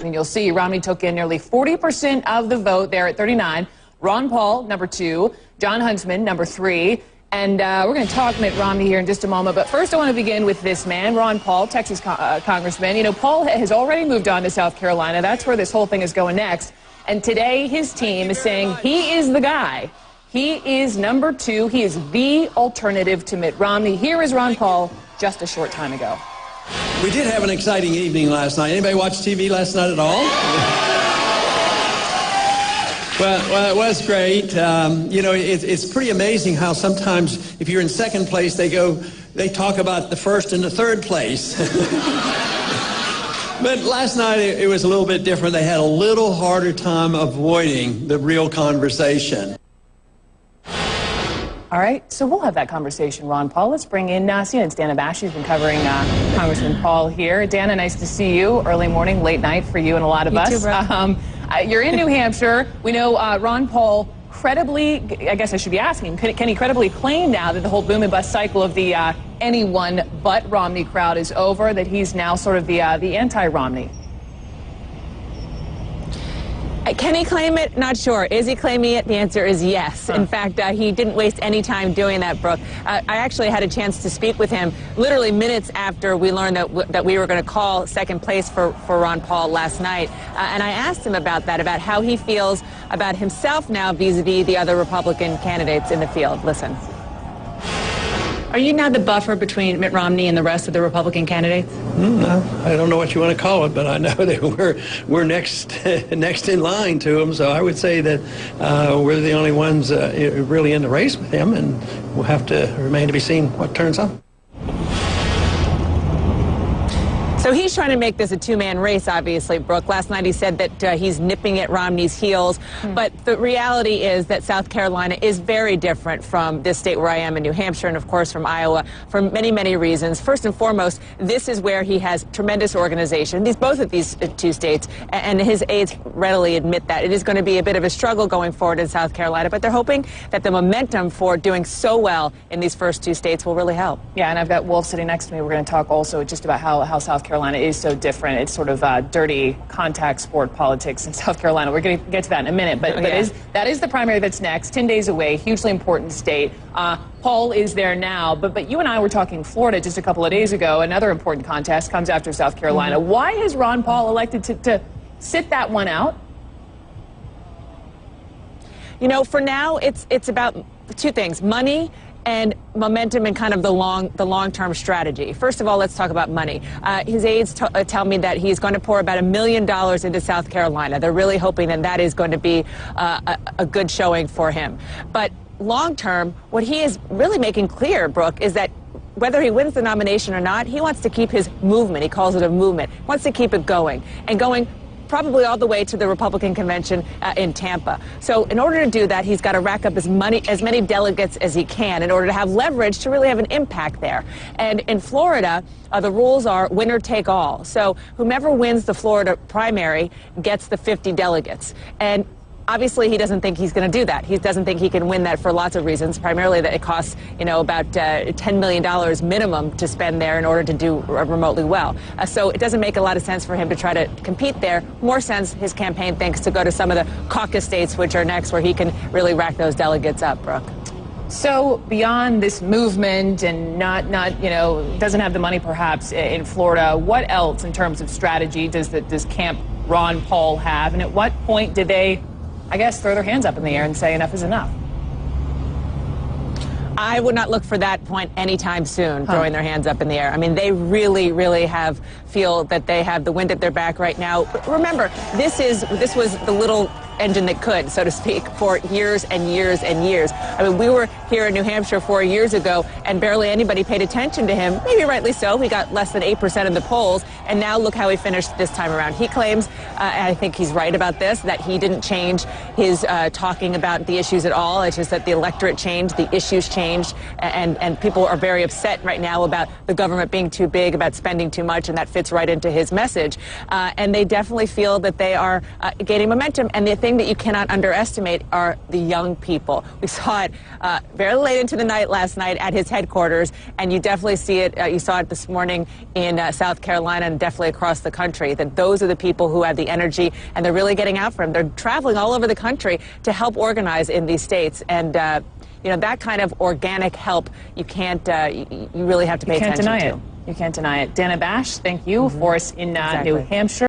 And you'll see Romney took in nearly 40% of the vote there at 39. Ron Paul, number 2. Jon Huntsman, number 3. And we're going to talk Mitt Romney here in just a moment. But first, I want to begin with this man, Ron Paul, Texas congressman. You know, Paul has already moved on to South Carolina. That's where this whole thing is going next. And today, his team is saying he is the guy. He is number 2. He is the alternative to Mitt Romney. Here is Ron Paul just a short time ago. We did have an exciting evening last night. Anybody watch TV last night at all? Well, it was great. You know, it's pretty amazing how sometimes if you're in second place, they talk about the first and the third place. But last night it was a little bit different. They had a little harder time avoiding the real conversation. All right, so we'll have that conversation, Ron Paul. Let's bring in CNN's Dana Bash. She's been covering Congressman Paul here. Dana, nice to see you. Early morning, late night for you and a lot of us. You too, bro. You're in New Hampshire. We know Ron Paul credibly, I guess I should be asking, can he credibly claim now that the whole boom and bust cycle of the anyone but Romney crowd is over, that he's now sort of the anti-Romney? Can he claim it? Not sure. Is he claiming it? The answer is yes. In fact, he didn't waste any time doing that, Brooke. I actually had a chance to speak with him literally minutes after we learned that we were going to call second place for Ron Paul last night. And I asked him about that, about how he feels about himself now vis-a-vis the other Republican candidates in the field. Listen. Are you now the buffer between Mitt Romney and the rest of the Republican candidates? I don't know what you want to call it, but I know that we're next in line to him. So I would say that we're the only ones really in the race with him, and we'll have to remain to be seen what turns up. So he's trying to make this a two-man race, obviously, Brooke. Last night he said that he's nipping at Romney's heels. But the reality is that South Carolina is very different from this state where I am in New Hampshire and, of course, from Iowa for many, many reasons. First and foremost, this is where he has tremendous organization, both of these two states, and his aides readily admit that. It is going to be a bit of a struggle going forward in South Carolina, but they're hoping that the momentum for doing so well in these first two states will really help. Yeah, and I've got Wolf sitting next to me. We're going to talk also just about how South Carolina is so different. It's sort of dirty contact sport politics in South Carolina. We're going to get to that in a minute, but that is the primary that's next, 10 days away, hugely important state. Paul is there now, but you and I were talking Florida just a couple of days ago. Another important contest comes after South Carolina. Why has Ron Paul elected to sit that one out? You know, for now, it's about two things: money and momentum, and kind of the long-term strategy. First of all, let's talk about money. His aides tell me that he's going to pour about $1 million into South Carolina. They're really hoping that that is going to be a good showing for him. But long-term, what he is really making clear, Brooke, is that whether he wins the nomination or not, he wants to keep his movement. He calls it a movement. He wants to keep it going, and going probably all the way to the Republican convention in Tampa. So in order to do that, he's got to rack up as many delegates as he can in order to have leverage to really have an impact there. And in Florida, the rules are winner take all. So whomever wins the Florida primary gets the 50 delegates. And obviously, he doesn't think he's going to do that. He doesn't think he can win that for lots of reasons, primarily that it costs, you know, about $10 million minimum to spend there in order to do remotely well. So it doesn't make a lot of sense for him to try to compete there. More sense, his campaign thinks, to go to some of the caucus states, which are next, where he can really rack those delegates up, Brooke. So beyond this movement and not you know, doesn't have the money perhaps in Florida, what else in terms of strategy does Camp Ron Paul have? And at what point do they, I guess, throw their hands up in the air and say enough is enough? I would not look for that point anytime soon, throwing their hands up in the air. I mean, they really, really feel that they have the wind at their back right now. Remember, this was the little engine that could, so to speak, for years and years and years. I mean, we were here in New Hampshire 4 years ago, and barely anybody paid attention to him. Maybe rightly so. He got less than 8% in the polls, and now look how he finished this time around. He claims, and I think he's right about this, that he didn't change his talking about the issues at all. It's just that the electorate changed, the issues changed, and people are very upset right now about the government being too big, about spending too much, and that fits right into his message. And they definitely feel that they are gaining momentum. And the thing thing that you cannot underestimate are the young people. We saw it very late into the night last night at his headquarters, and you definitely see it. You saw it this morning in South Carolina and definitely across the country, that those are the people who have the energy, and they're really getting out for him. They're traveling all over the country to help organize in these states. And you know, that kind of organic help, you can't, you really have to pay attention to. You can't deny it. You can't deny it. Dana Bash, thank you for us in New Hampshire.